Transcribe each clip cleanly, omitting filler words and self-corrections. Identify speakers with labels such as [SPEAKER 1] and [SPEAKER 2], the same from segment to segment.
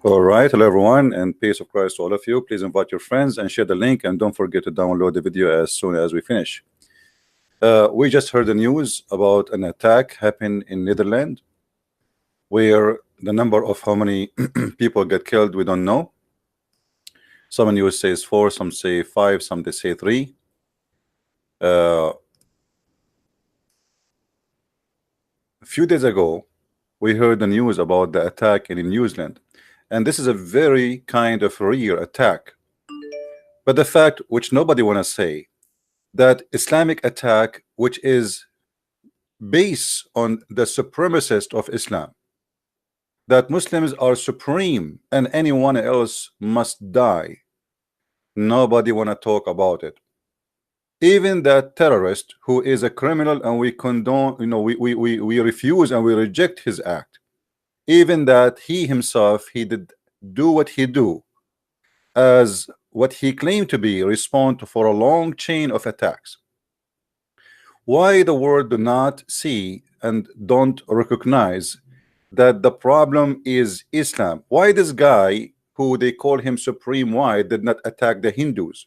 [SPEAKER 1] All right, hello everyone, and peace of Christ to all of you. Please invite your friends and share the link, and don't forget to download the video as soon as we finish. We just heard the news about an attack happened in Netherlands, where the number of how many people get killed we don't know. Some news says 4, some say 5, some they say 3. A few days ago, we heard the news about the attack in New Zealand, and this is a very kind of rare attack. But the fact which nobody want to say, that Islamic attack which is based on the supremacist of Islam, that Muslims are supreme and anyone else must die. Nobody want to talk about it. Even that terrorist who is a criminal and we condone, we refuse and we reject his act. Even that he himself, he did do what he do as what he claimed to be respond for a long chain of attacks. Why the world do not see and don't recognize that the problem is Islam? Why this guy who they call him supreme white did not attack the Hindus?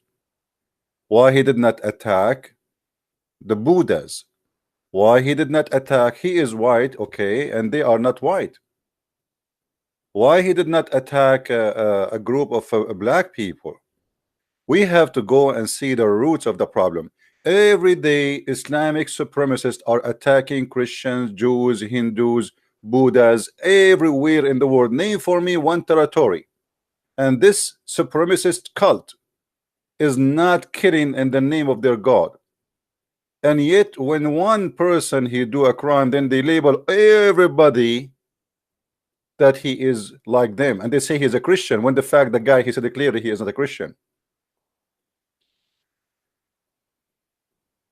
[SPEAKER 1] Why he did not attack the Buddhas? Why he did not attack, he is white, okay, and they are not white? Why he did not attack a group of black people? We have to go and see the roots of the problem. Every day Islamic supremacists are attacking Christians, Jews, Hindus, Buddhas, everywhere in the world. Name for me one territory. And this supremacist cult is not killing in the name of their God. And yet when one person he do a crime, then they label everybody that he is like them, and they say he's a Christian, when the fact the guy he said clearly he is not a Christian.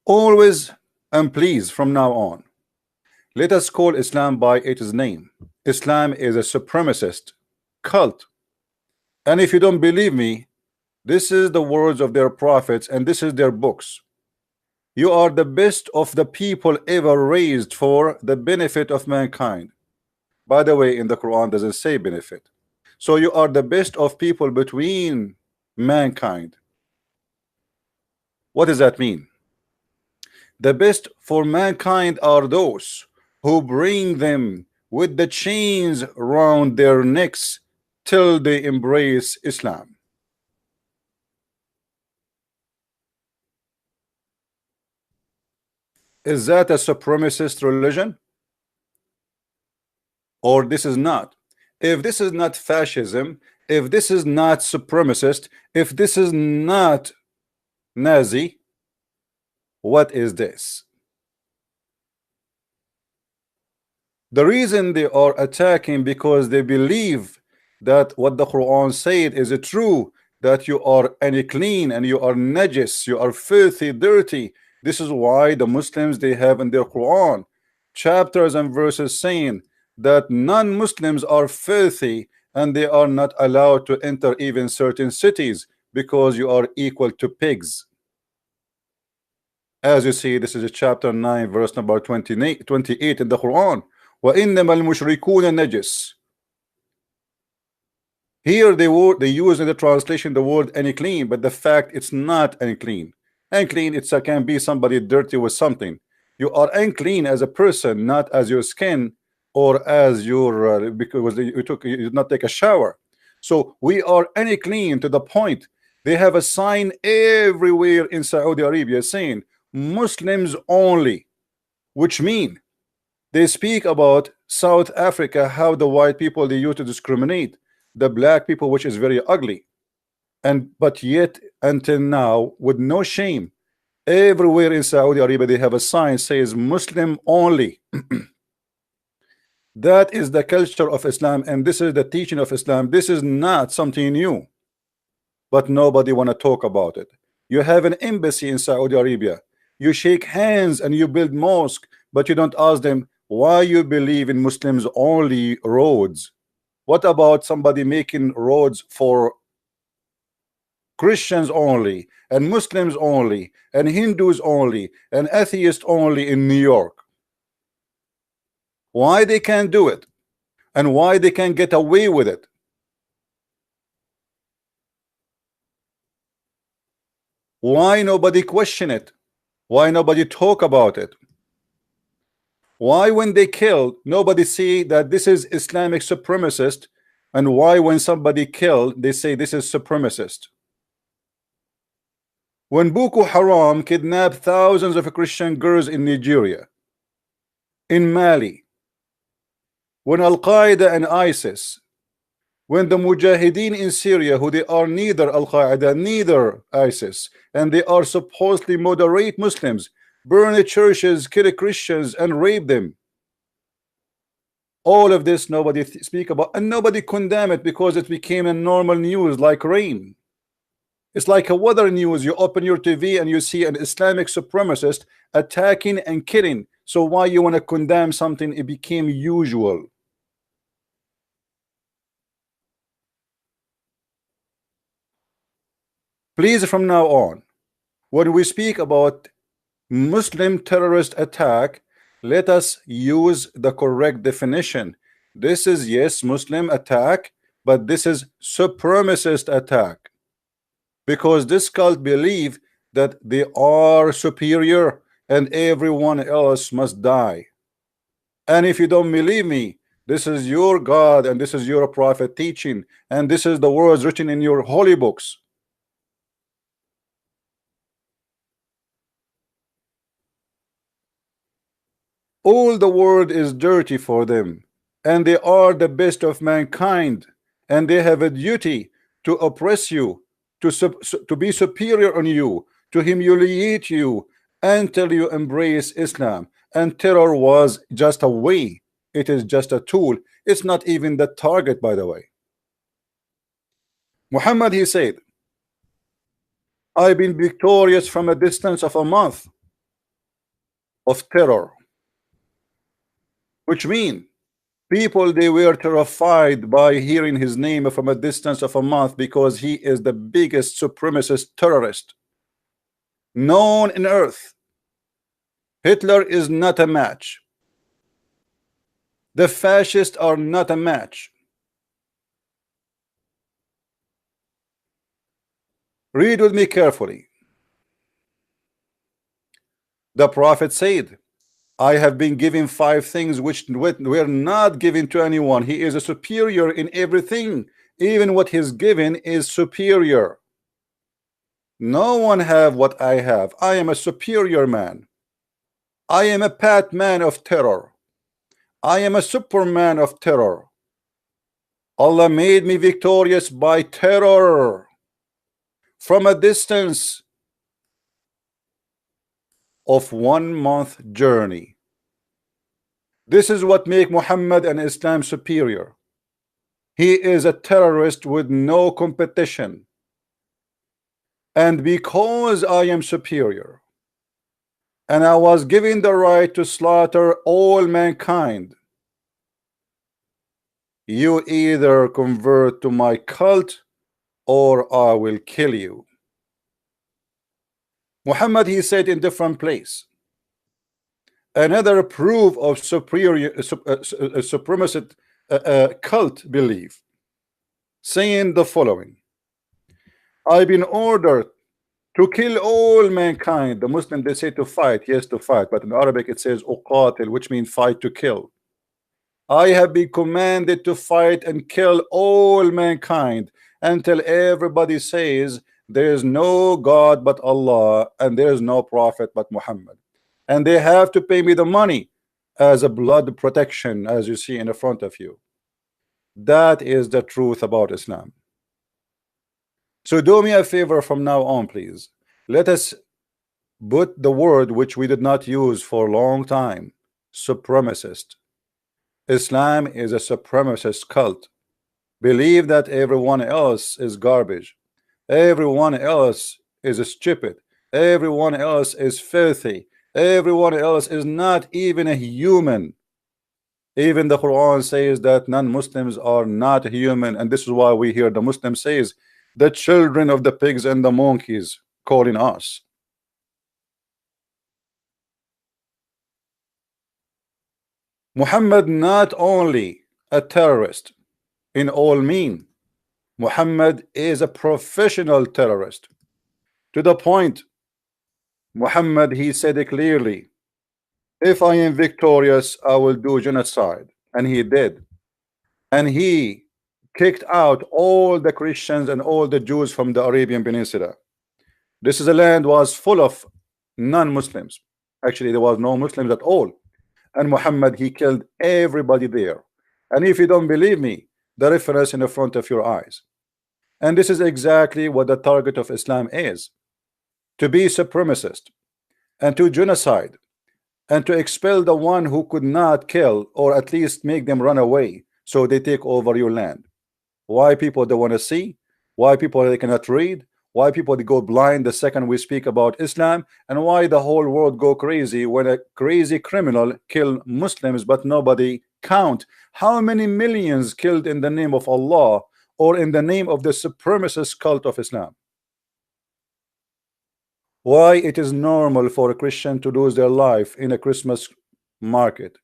[SPEAKER 1] Always and please from now on, let us call Islam by its name. Islam is a supremacist cult. And if you don't believe me, this is the words of their prophets and this is their books. You are the best of the people ever raised for the benefit of mankind. By the way, in the Quran doesn't say benefit. So you are the best of people between mankind. What does that mean? The best for mankind are those who bring them with the chains round their necks till they embrace Islam. Is that a supremacist religion? Or this is not? If this is not fascism, if this is not supremacist, if this is not Nazi, what is this? The reason they are attacking because they believe that what the Quran said is true, that you are unclean and you are najis, you are filthy, dirty. This is why the Muslims, they have in their Quran chapters and verses saying that non-Muslims are filthy and they are not allowed to enter even certain cities because you are equal to pigs. As you see, this is a chapter 9 verse number 28 in the Quran. وَإِنَّمَا الْمُشْرِكُونَ نَجِسٌ. Here they use in the translation the word unclean, but the fact it's not unclean. Unclean, it can be somebody dirty with something. You are unclean as a person, not as your skin or as your because you did not take a shower. So we are unclean to the point they have a sign everywhere in Saudi Arabia saying Muslims only, which mean they speak about South Africa, how the white people they used to discriminate the black people, which is very ugly. And but yet until now, with no shame, everywhere in Saudi Arabia they have a sign says Muslim only. That is the culture of Islam, and this is the teaching of Islam. This is not something new, but nobody want to talk about it. You have an embassy in Saudi Arabia, you shake hands and you build mosque, but you don't ask them why you believe in Muslims only roads. What about somebody making roads for Christians only and Muslims only and Hindus only and atheists only in New York? Why they can't do it? And why they can get away with it? Why nobody question it? Why nobody talk about it? Why when they kill, nobody see that this is Islamic supremacist? And why when somebody killed, they say this is supremacist? When Boko Haram kidnapped thousands of Christian girls in Nigeria, in Mali, when Al-Qaeda and ISIS, when the Mujahideen in Syria, who they are neither Al-Qaeda, neither ISIS, and they are supposedly moderate Muslims, burn the churches, kill Christians, and rape them. All of this nobody speak about, and nobody condemn it because it became a normal news like rain. It's like a weather news. You open your TV and you see an Islamic supremacist attacking and killing. So why you want to condemn something? It became usual. Please, from now on, when we speak about Muslim terrorist attack, let us use the correct definition. This is, yes, Muslim attack, but this is supremacist attack, because this cult believe that they are superior and everyone else must die. And if you don't believe me, this is your God and this is your prophet teaching, and this is the words written in your holy books. All the world is dirty for them, and they are the best of mankind, and they have a duty to oppress you, to be superior on you, to humiliate you until you embrace Islam. And terror was just a way, it is just a tool, it's not even the target, by the way. Muhammad, he said, I've been victorious from a distance of a month of terror, which means people, they were terrified by hearing his name from a distance of a month, because he is the biggest supremacist terrorist known in earth. Hitler is not a match. The fascists are not a match. Read with me carefully. The prophet said, I have been given 5 things which were not given to anyone. He is a superior in everything. Even what he's given is superior. No one have what I have. I am a superior man. I am a Batman of terror. I am a Superman of terror. Allah made me victorious by terror from a distance of 1 month journey. This is what make Muhammad and Islam superior. He is a terrorist with no competition. And because I am superior, and I was given the right to slaughter all mankind, you either convert to my cult or I will kill you. Muhammad, he said in different place, another proof of supremacist cult belief, saying the following: I've been ordered to kill all mankind. The Muslim, they say to fight, yes, to fight, but in Arabic it says uqatil, which means fight, to kill. I have been commanded to fight and kill all mankind until everybody says there is no God but Allah and there is no prophet but Muhammad, and they have to pay me the money as a blood protection, as you see in the front of you. That is the truth about Islam. So do me a favor from now on, please. Let us put the word which we did not use for a long time: supremacist. Islam is a supremacist cult. Believe that everyone else is garbage. Everyone else is stupid. Everyone else is filthy. Everyone else is not even a human. Even the Quran says that non-Muslims are not human, and this is why we hear the Muslim says the children of the pigs and the monkeys, calling us. Muhammad not only a terrorist in all mean, Muhammad is a professional terrorist. To the point, Muhammad, he said it clearly, if I am victorious, I will do genocide. And he did. And he kicked out all the Christians and all the Jews from the Arabian Peninsula. This is a land was full of non-Muslims. Actually, there was no Muslims at all. And Muhammad, he killed everybody there. And if you don't believe me, the reference in the front of your eyes. And this is exactly what the target of Islam is: to be supremacist and to genocide and to expel the one who could not kill, or at least make them run away so they take over your land. Why people don't want to see? Why people they cannot read? Why people they go blind the second we speak about Islam? And why the whole world go crazy when a crazy criminal kill Muslims but nobody count how many millions killed in the name of Allah or in the name of the supremacist cult of Islam? Why it is normal for a Christian to lose their life in a Christmas market?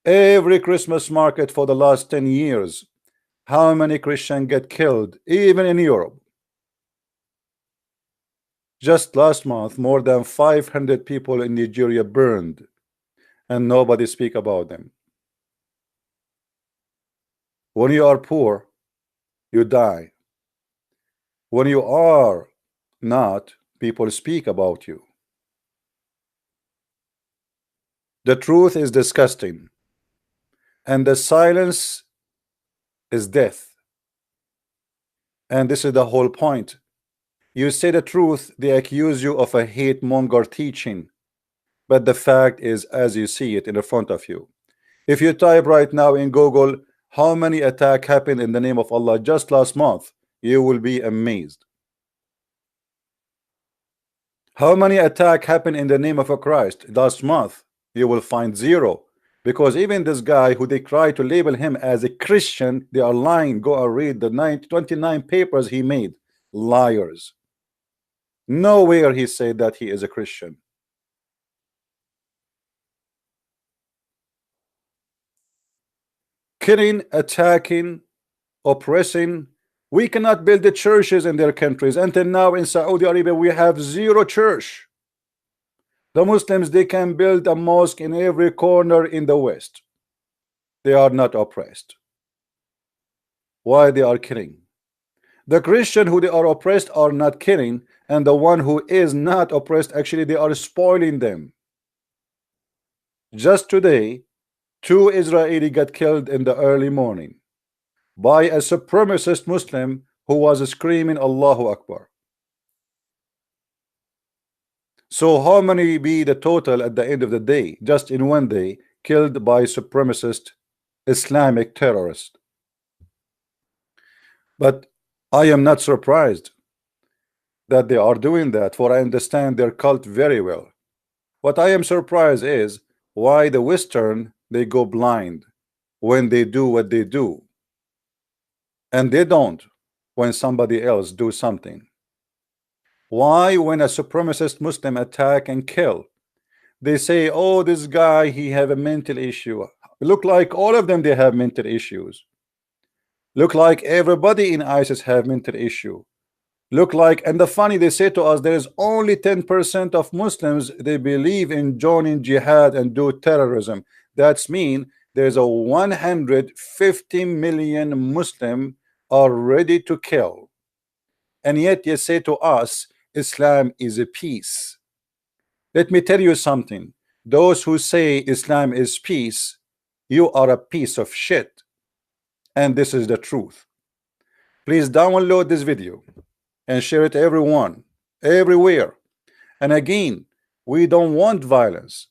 [SPEAKER 1] Every Christmas market for the last 10 years, how many Christians get killed, even in Europe? Just last month, more than 500 people in Nigeria burned, and nobody speak about them. When you are poor, you die. When you are not, people speak about you. The truth is disgusting, and the silence is death. And this is the whole point. You say the truth, they accuse you of a hate monger teaching, but the fact is as you see it in the front of you. If you type right now in Google how many attacks happened in the name of Allah just last month, you will be amazed. How many attacks happened in the name of a Christ last month? You will find zero, because even this guy who they try to label him as a Christian, they are lying. Go and read the 29 papers he made. Liars. Nowhere he said that he is a Christian. Killing, attacking, oppressing. We cannot build the churches in their countries. Until now in Saudi Arabia we have zero church. The Muslims, they can build a mosque in every corner in the West. They are not oppressed. Why they are killing? The Christian who they are oppressed are not killing, and the one who is not oppressed, actually they are spoiling them. Just today, 2 Israeli got killed in the early morning by a supremacist Muslim who was screaming Allahu Akbar. So how many be the total at the end of the day, just in one day, killed by supremacist Islamic terrorists? But I am not surprised that they are doing that, for I understand their cult very well. What I am surprised is why the Western, they go blind when they do what they do, and they don't when somebody else do something. Why when a supremacist Muslim attack and kill, they say, oh, this guy, he have a mental issue. Look like all of them, they have mental issues. Look like everybody in ISIS have mental issue. Look like, and the funny, they say to us there is only 10% of Muslims they believe in joining jihad and do terrorism. That's mean there's a 150 million Muslim are ready to kill, and yet you say to us Islam is a peace. Let me tell you something. Those who say Islam is peace, you are a piece of shit, and this is the truth. Please download this video and share it everyone, everywhere. And again, we don't want violence.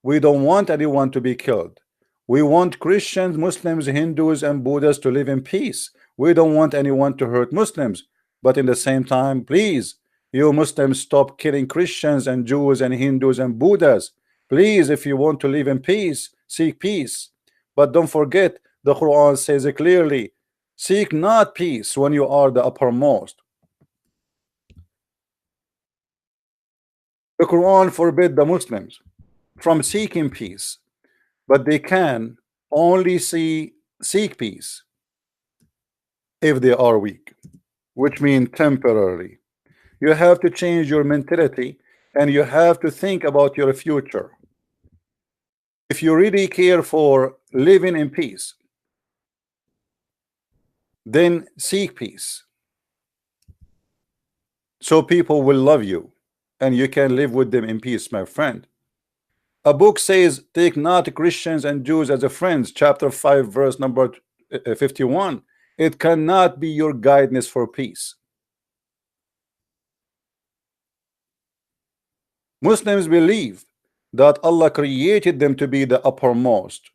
[SPEAKER 1] We don't want anyone to be killed. We want Christians, Muslims, Hindus, and Buddhists to live in peace. We don't want anyone to hurt Muslims. But in the same time, please, you Muslims, stop killing Christians and Jews and Hindus and Buddhas. Please, if you want to live in peace, seek peace. But don't forget, the Quran says it clearly, seek not peace when you are the uppermost. The Quran forbid the Muslims from seeking peace. but they can only seek peace if they are weak, which means temporarily. You have to change your mentality and you have to think about your future. If you really care for living in peace, then seek peace so people will love you and you can live with them in peace, my friend. A book says, take not Christians and Jews as a friends, chapter 5, verse number 51. It cannot be your guidance for peace. Muslims believe that Allah created them to be the uppermost,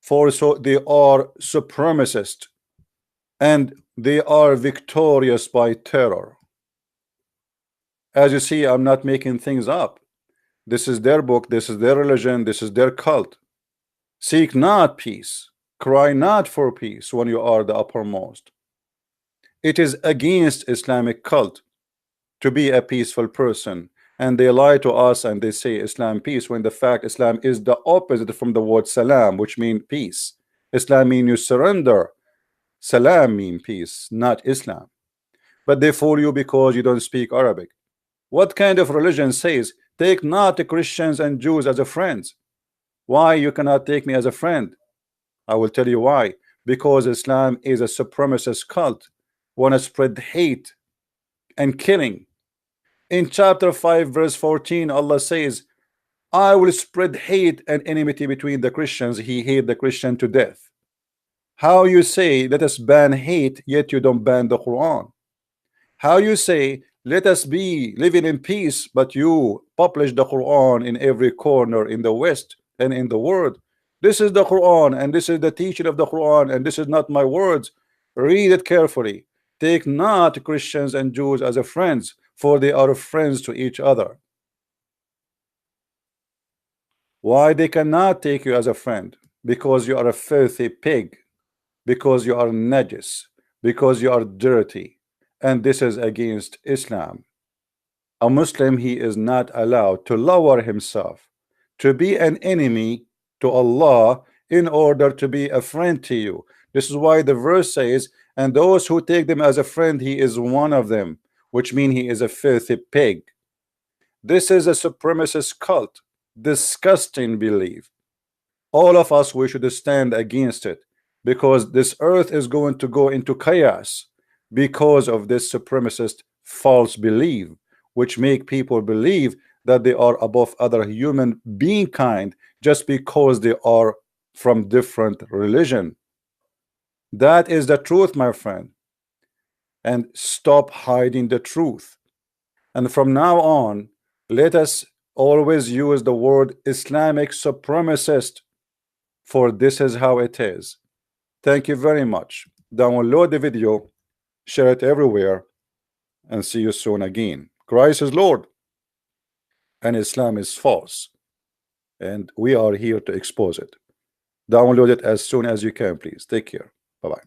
[SPEAKER 1] for so they are supremacist and they are victorious by terror. As you see, I'm not making things up. This is their book, this is their religion, this is their cult. Seek not peace, cry not for peace when you are the uppermost. It is against Islamic cult to be a peaceful person, and they lie to us and they say Islam peace, when the fact Islam is the opposite from the word salam, which means peace. Islam means you surrender, salam means peace, not Islam. But they fool you because you don't speak Arabic. What kind of religion says take not the Christians and Jews as a friends? Why you cannot take me as a friend? I will tell you why. Because Islam is a supremacist cult, want to spread hate and killing. In chapter 5 verse 14, Allah says, I will spread hate and enmity between the Christians. He hate the Christian to death. How you say let us ban hate, yet you don't ban the Quran? How you say let us be living in peace, but you publish the Quran in every corner in the West and in the world? This is the Quran and this is the teaching of the Quran and this is not my words. Read it carefully. Take not Christians and Jews as a friends, for they are friends to each other. Why they cannot take you as a friend? Because you are a filthy pig, because you are najis, because you are dirty, and this is against Islam. A Muslim, he is not allowed to lower himself, to be an enemy to Allah in order to be a friend to you. This is why the verse says, and those who take them as a friend, he is one of them, which means he is a filthy pig. This is a supremacist cult, disgusting belief. All of us, we should stand against it, because this earth is going to go into chaos because of this supremacist false belief, which make people believe that they are above other human being kind just because they are from different religion. That is the truth, my friend, and stop hiding the truth. And from now on, let us always use the word Islamic supremacist, for this is how it is. Thank you very much. Download the video, share it everywhere, and see you soon again. Christ is Lord and Islam is false, and we are here to expose it. Download it as soon as you can, please. Take care. Bye-bye.